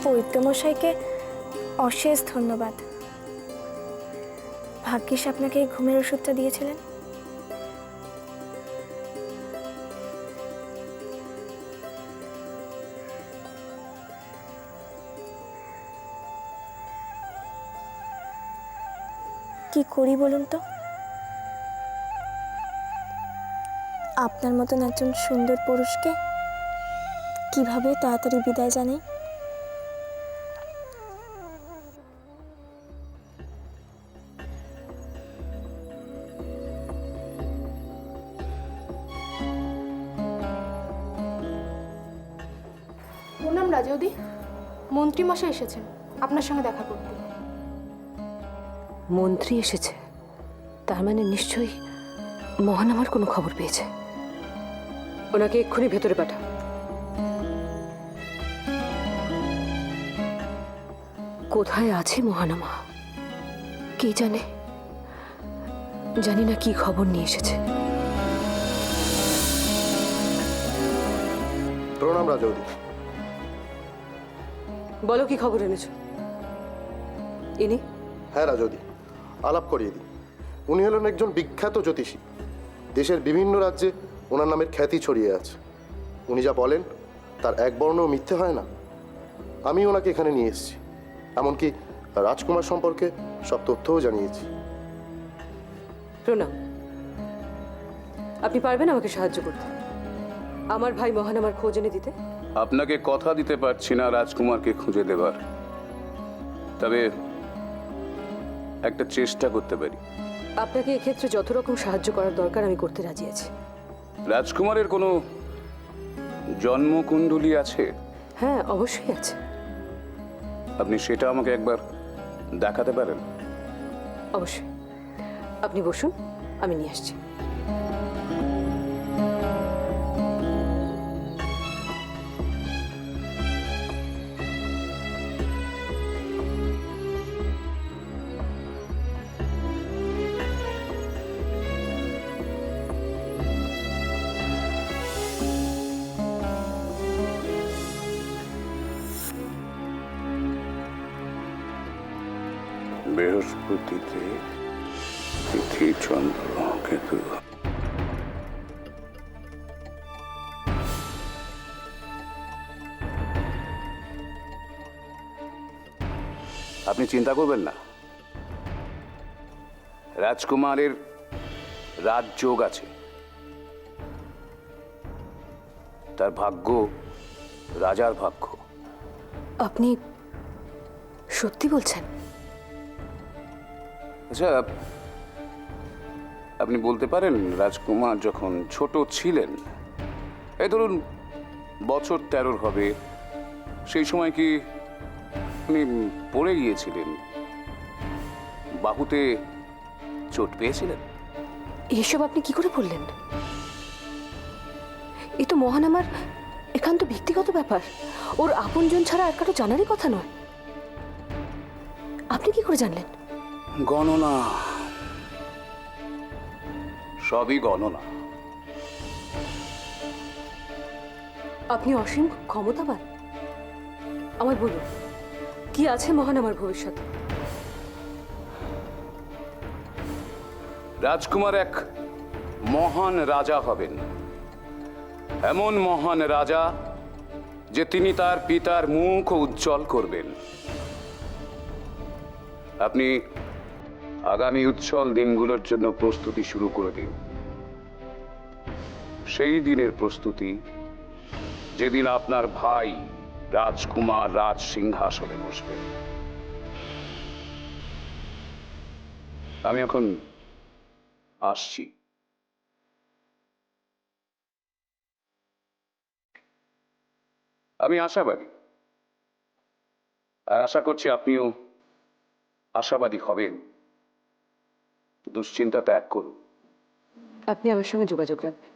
পৈত্যমশাইকে অশেষ ধন্যবাদ। ভাগ্যিস আপনাকে এই ঘুমের ওষুধটা দিয়েছিলেন। কি করি বলুন তো? আপনার মতন একজন সুন্দর পুরুষকে কিভাবে তাড়াতাড়ি বিদায় জানাই? প্রণাম রাজৌদি, মন্ত্রী মশাই এসেছেন আপনার সঙ্গে দেখা করতে। মন্ত্রী এসেছে? তার মানে নিশ্চয়ই মহানামার কোনো খবর পেয়েছে। ওনাকে এক্ষুনি ভেতরে পাঠা। কোথায় আছে মহানামা কে জানে, জানি না কি খবর নিয়ে এসেছে। প্রণাম রাজৌদি। বলো কি খবর এনেছো? ইনি? হ্যাঁ রাজৌদি, আলাপ করিয়ে দিই। উনি হলেন একজন বিখ্যাত জ্যোতিষী। দেশের বিভিন্ন রাজ্যে ওনার নামের খ্যাতি ছড়িয়ে আছে। উনি যা বলেন তার এক বর্ণও মিথ্যে হয় না। আমি ওনাকে এখানে নিয়ে এসেছি, এমনকি রাজকুমার সম্পর্কে সব তথ্যও জানিয়েছি। প্রণাম। আপনি পারবেন আমাকে সাহায্য করতে, আমার ভাই মহানামার খোঁজ এনে দিতে? আপনাকে কথা দিতে পারছি না রাজকুমারকে খুঁজে দেবার, তবে একটা চেষ্টা করতে পারি। আপনাকে এক্ষেত্রে যত রকম সাহায্য করার দরকার আমি করতে রাজি আছি। রাজকুমারের কোনো জন্মকুণ্ডলী আছে? হ্যাঁ, অবশ্যই আছে। আপনি সেটা আমাকে একবার দেখাতে পারেন? অবশ্যই, আপনি বসুন, আমি নিয়ে আসছি। বৃহস্পতিতে তিথি চন্দ্র কেতু। আপনি চিন্তা করবেন না, রাজকুমারের রাজযোগ আছে। তার ভাগ্য রাজার ভাগ্য। আপনি সত্যি বলছেন? আচ্ছা, আপনি বলতে পারেন রাজকুমার যখন ছোট ছিলেন, এই ধরুন বছর 13 হবে, সেই সময় কি উনি পড়ে গিয়েছিলেন, বাহুতে চোট পেয়েছিলেন? এসব আপনি কি করে বললেন? এ তো মহান আমার একান্ত ব্যক্তিগত ব্যাপার। ওর আপনজন ছাড়া আর কারো জানারই কথা নয়। আপনি কি করে জানলেন? গণনা, সবই গণনা। আপনি অসীম ক্ষমতাবান। আমার বলুন, কি আছে মহান আমার ভবিষ্যতে? রাজকুমার এক মহান রাজা হবেন, এমন মহান রাজা যে তিনি তার পিতার মুখ উজ্জ্বল করবেন। আপনি আগামী উজ্জ্বল দিনগুলোর জন্য প্রস্তুতি শুরু করে দিন। সেই দিনের প্রস্তুতি যেদিন আপনার ভাই রাজকুমার রাজ সিংহাসনে বসবে। আমি এখন আসছি। আমি আশাবাদী, আর আশা করছি আপনিও আশাবাদী হবেন। দুশ্চিন্তা ত্যাগ করুন। আপনি আমার সঙ্গে যোগাযোগ রাখবেন।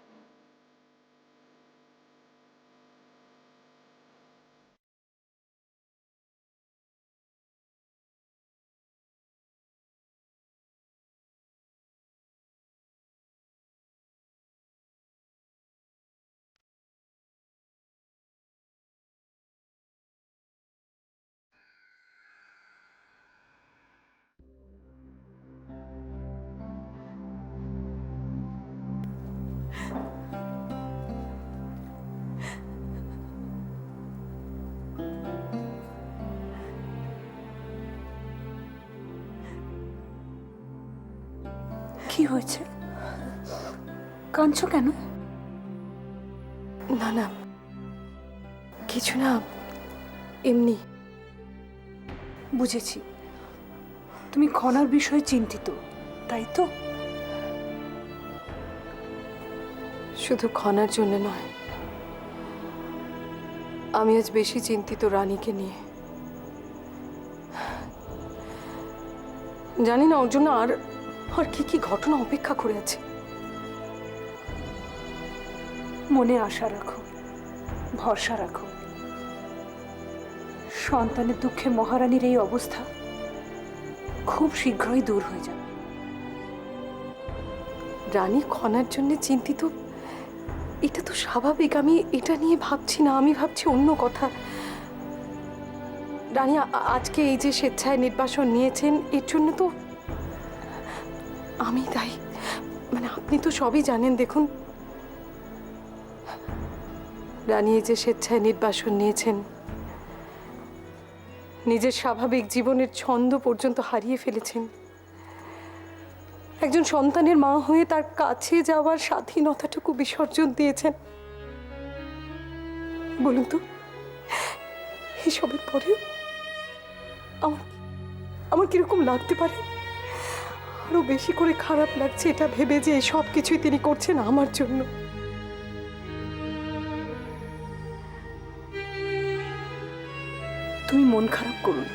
কি হয়েছে? কাঁদছো কেন? না না, কিছু না, এমনি। বুঝেছি, তুমি খনার বিষয়ে চিন্তিত, তাই তো? শুধু খনার জন্য নয়, আমি আজ বেশি চিন্তিত রানীকে নিয়ে। জানি না ওর জন্য আর আর কি কি ঘটনা অপেক্ষা করে আছে। মনে আশা রাখো, ভরসা রাখো। সন্তানের দুঃখে মহারানীর এই অবস্থা খুব শীঘ্রই দূর হয়ে যাবে। রানী খনার জন্য চিন্তিত, এটা তো স্বাভাবিক। আমি এটা নিয়ে ভাবছি না, আমি ভাবছি অন্য কথা। রানী আজকে এই যে স্বেচ্ছায় নির্বাসন নিয়েছেন, এর জন্য তো আমি দায়ী। মানে আপনি তো সবই জানেন। দেখুন, রানী এই যে স্বেচ্ছায় নির্বাসন নিয়েছেন, নিজের স্বাভাবিক জীবনের ছন্দ পর্যন্ত হারিয়ে ফেলেছেন। একজন সন্তানের মা হয়ে তার কাছে যাওয়ার স্বাধীনতাটুকু বিসর্জন দিয়েছেন। বলুন তো, এসবের পরেও আমার কিরকম লাগতে পারে? আরো বেশি করে খারাপ লাগছে এটা ভেবে যে সব কিছুই তিনি করছেন আমার জন্য। তুমি মন খারাপ করো না।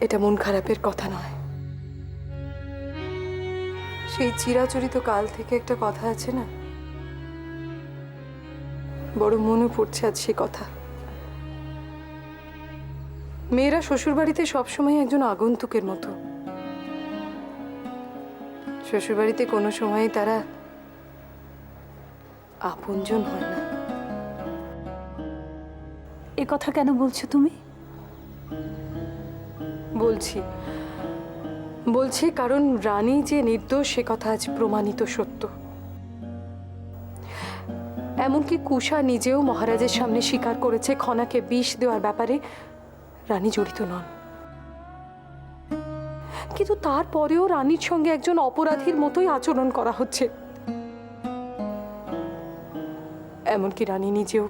এটা মন খারাপের কথা নয়। সেই চিরাচরিত কাল থেকে একটা কথা আছে না, বড় মনে পড়ছে আজ সে কথা। মেয়েরা শ্বশুরবাড়িতে সবসময় একজন আগন্তুকের মতো। শ্বশুরবাড়িতে কোনো সময় তারা আপনজন হয় না। এ কথা কেন বলছো তুমি? বলছি কারণ রানী যে নির্দোষ সে কথা আজ প্রমাণিত সত্য। এমনকি কুশা নিজেও মহারাজের সামনে স্বীকার করেছে খনাকে বিষ দেওয়ার ব্যাপারে রানী জড়িত নন। কিন্তু তারপরেও রানীর সঙ্গে একজন অপরাধীর মতোই আচরণ করা হচ্ছে। এমনকি রানী নিজেও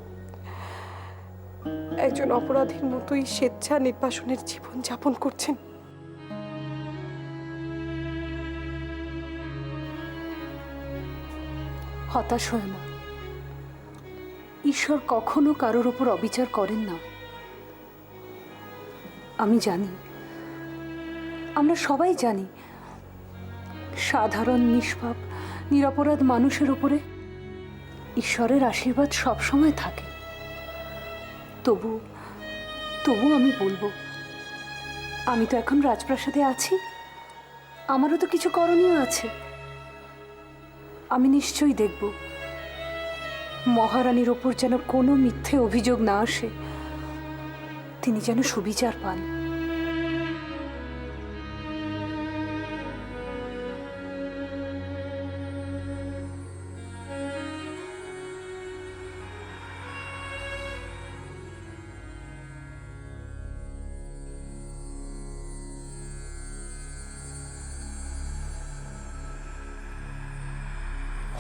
একজন অপরাধীর মতোই স্বেচ্ছা নির্বাসনের জীবন যাপন করছেন। হতাশ হয় না, ঈশ্বর কখনো কারোর উপর অবিচার করেন না। আমি জানি, আমরা সবাই জানি, সাধারণ নিষ্পাপ নিরপরাধ মানুষের উপরে ঈশ্বরের আশীর্বাদ সবসময় থাকে। তবু আমি বলবো, আমি তো এখন রাজপ্রাসাদে আছি, আমারও তো কিছু করণীয় আছে। আমি নিশ্চয়ই দেখব মহারানীর ওপর যেন কোনো মিথ্যে অভিযোগ না আসে, তিনি যেন সুবিচার পান।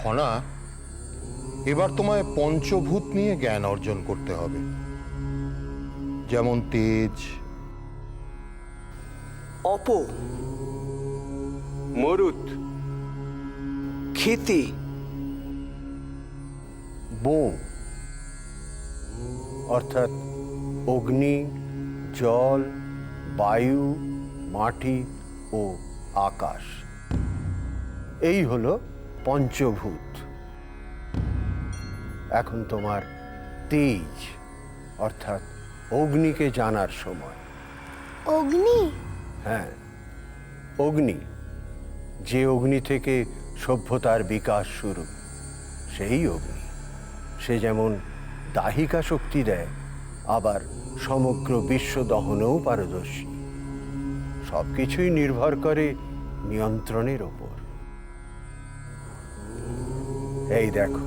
খনা, এবার তোমায় পঞ্চভূত নিয়ে জ্ঞান অর্জন করতে হবে, যেমন তেজ, অপ, মরুত, ক্ষিতি, বোম অর্থাৎ অগ্নি, জল, বায়ু, মাটি ও আকাশ। এই হলো পঞ্চভূত। এখন তোমার তেজ অর্থাৎ অগ্নিকে জানার সময়। অগ্নি? হ্যাঁ, অগ্নি, যে অগ্নি থেকে সভ্যতার বিকাশ শুরু, সেই অগ্নি। সে যেমন দাহিকা শক্তি দেয়, আবার সমগ্র বিশ্ব দহনেও পারদর্শী। সবকিছুই নির্ভর করে নিয়ন্ত্রণের ওপর। এই দেখো,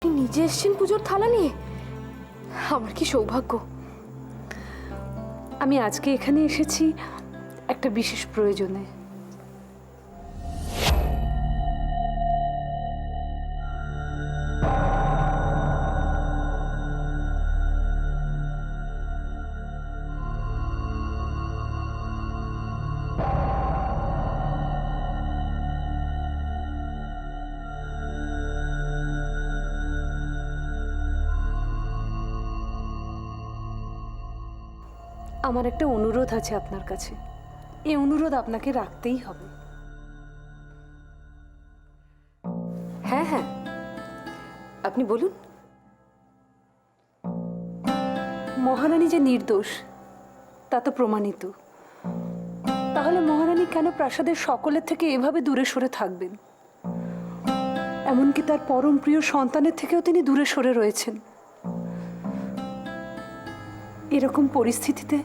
আপনি নিজে এসেছেন পুজোর থালা নিয়ে? আমার কি সৌভাগ্য! আমি আজকে এখানে এসেছি একটা বিশেষ প্রয়োজনে। আমার একটা অনুরোধ আছে আপনার কাছে, এই অনুরোধ আপনাকে রাখতেই হবে। হ্যাঁ হ্যাঁ, আপনি বলুন। মহারানী যে নির্দোষ তা তো প্রমাণিত, তাহলে মহারানী কেন প্রাসাদের সকলের থেকে এভাবে দূরে সরে থাকবেন? এমনকি তার পরম প্রিয় সন্তানের থেকেও তিনি দূরে সরে রয়েছেন। এরকম পরিস্থিতিতে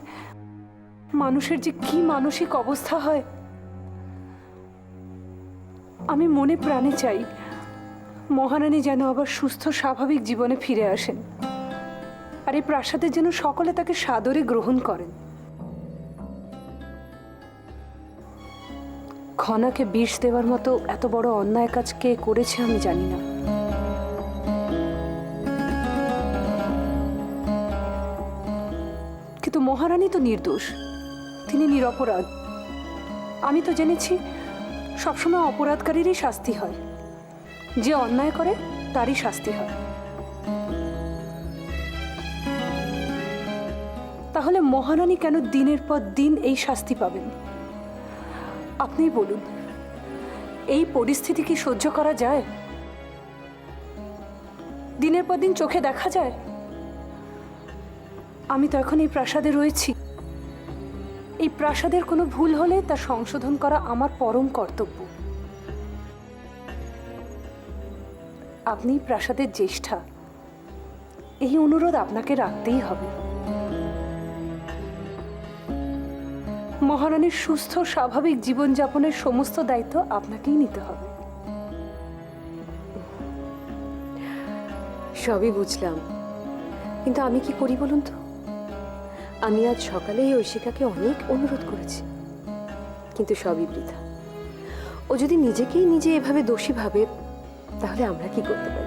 মানুষের যে কি মানসিক অবস্থা হয়, আমি মনে প্রাণে চাই মহারানী যেন আবার সুস্থ স্বাভাবিক জীবনে ফিরে আসেন, আর এই প্রাসাদের যেন সকলে তাকে সাদরে গ্রহণ করেন। খনাকে বিষ দেওয়ার মতো এত বড় অন্যায় কাজ কে করেছে আমি জানি না, কিন্তু মহারানী তো নির্দোষ, তিনি নিরপরাধ। আমি তো জেনেছি সবসময় অপরাধকারীরই শাস্তি হয়, যে অন্যায় করে তারই শাস্তি হয়। তাহলে মহারানী কেন দিনের পর দিন এই শাস্তি পাবেন? আপনিই বলুন, এই পরিস্থিতি কি সহ্য করা যায়? দিনের পর দিন চোখে দেখা যায়। আমি তো এখন এই প্রাসাদে রয়েছি, এই প্রাসাদের কোনো ভুল হলে তা সংশোধন করা আমার পরম কর্তব্য। আপনি প্রাসাদের জ্যেষ্ঠা, এই অনুরোধ আপনাকে রাখতেই হবে। মহারানীর সুস্থ স্বাভাবিক জীবনযাপনের সমস্ত দায়িত্ব আপনাকেই নিতে হবে। সবই বুঝলাম, কিন্তু আমি কি করি বলুন তো? আমি আজ সকালেই ঐশিকাকে অনেক অনুরোধ করেছি, কিন্তু সবই বৃথা। ও যদি নিজেকেই নিজে এভাবে দোষী ভাবে, তাহলে আমরা কি করতে পারি?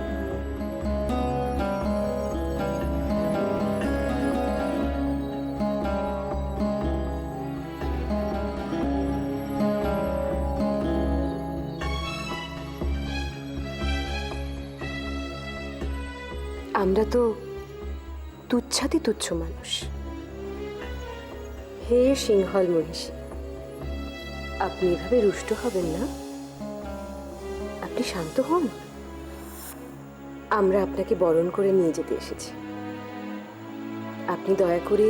আমরা তো তুচ্ছাতি তুচ্ছ মানুষ। হে সিংহল মহিষী, আপনি এভাবে রুষ্ট হবেন না, আপনি শান্ত হন। আমরা আপনাকে বরণ করে নিয়ে যেতে এসেছি, আপনি দয়া করে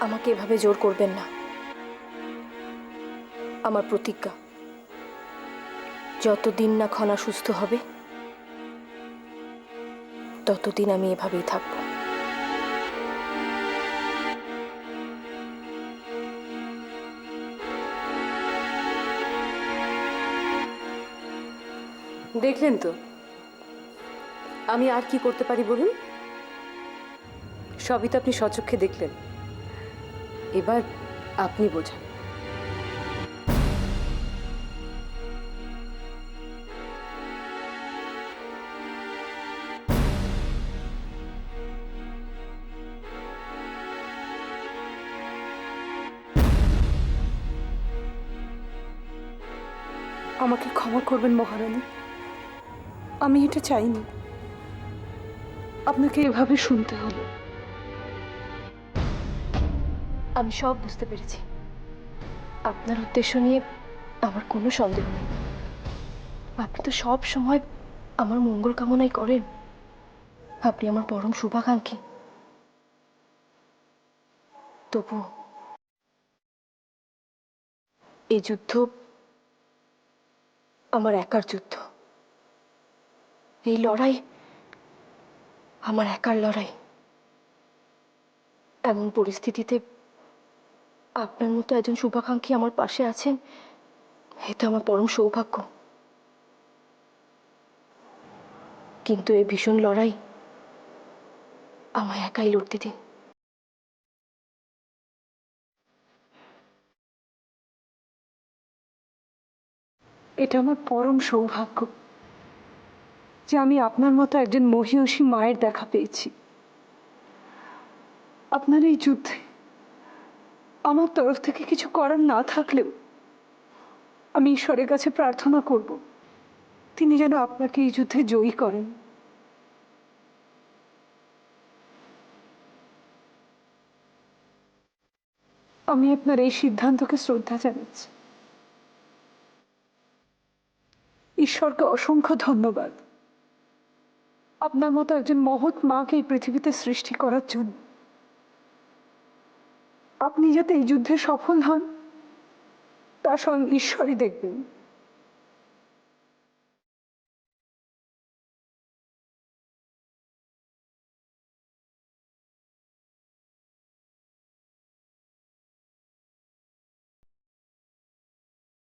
আমাকে এভাবে জোর করবেন না। আমার প্রতিজ্ঞা, যতদিন না খনা সুস্থ হবে ততদিন আমি এভাবেই থাকবো। দেখলেন তো আমি আর কি করতে পারি বলুন? সবই তো আপনি স্বচক্ষে দেখলেন, এবার আপনি বোঝান। আমাকে ক্ষমা করবেন মহারানী, আমি এটা চাইনি, আপনাকে এভাবে শুনতে হলো। আমি সব বুঝতে পেরেছি। আপনার উদ্দেশ্য নিয়ে আমার কোনো সন্দেহ নেই। আপনি তো সব সময় আমার মঙ্গল কামনাই করেন। আপনি আমার পরম শুভাকাঙ্ক্ষী। তবু এই যুদ্ধ আমার একার যুদ্ধ। এই লড়াই আমার একার লড়াই। এমন পরিস্থিতিতে আপনার মতো একজন শুভাকাঙ্ক্ষী আমার পাশে আছেন, এটা আমার পরম সৌভাগ্য। কিন্তু এই ভীষণ লড়াই আমায় একাই লড়তে দিন। এটা আমার পরম সৌভাগ্য যে আমি আপনার মতো একজন মহিয়সী মায়ের দেখা পেয়েছি। আপনার এই যুদ্ধে আমার তরফ থেকে কিছু করার না থাকলেও আমি ঈশ্বরের কাছে প্রার্থনা করব তিনি যেন আপনাকে এই যুদ্ধে জয়ী করেন। আমি আপনার এই সিদ্ধান্তকে শ্রদ্ধা জানাচ্ছি। ঈশ্বরকে অসংখ্য ধন্যবাদ আপনার মতো একজন মহৎ মাকে এই পৃথিবীতে সৃষ্টি করার জন্য। আপনি যাতে এই যুদ্ধে সফল হন তা স্বয়ং ঈশ্বরই দেখবেন।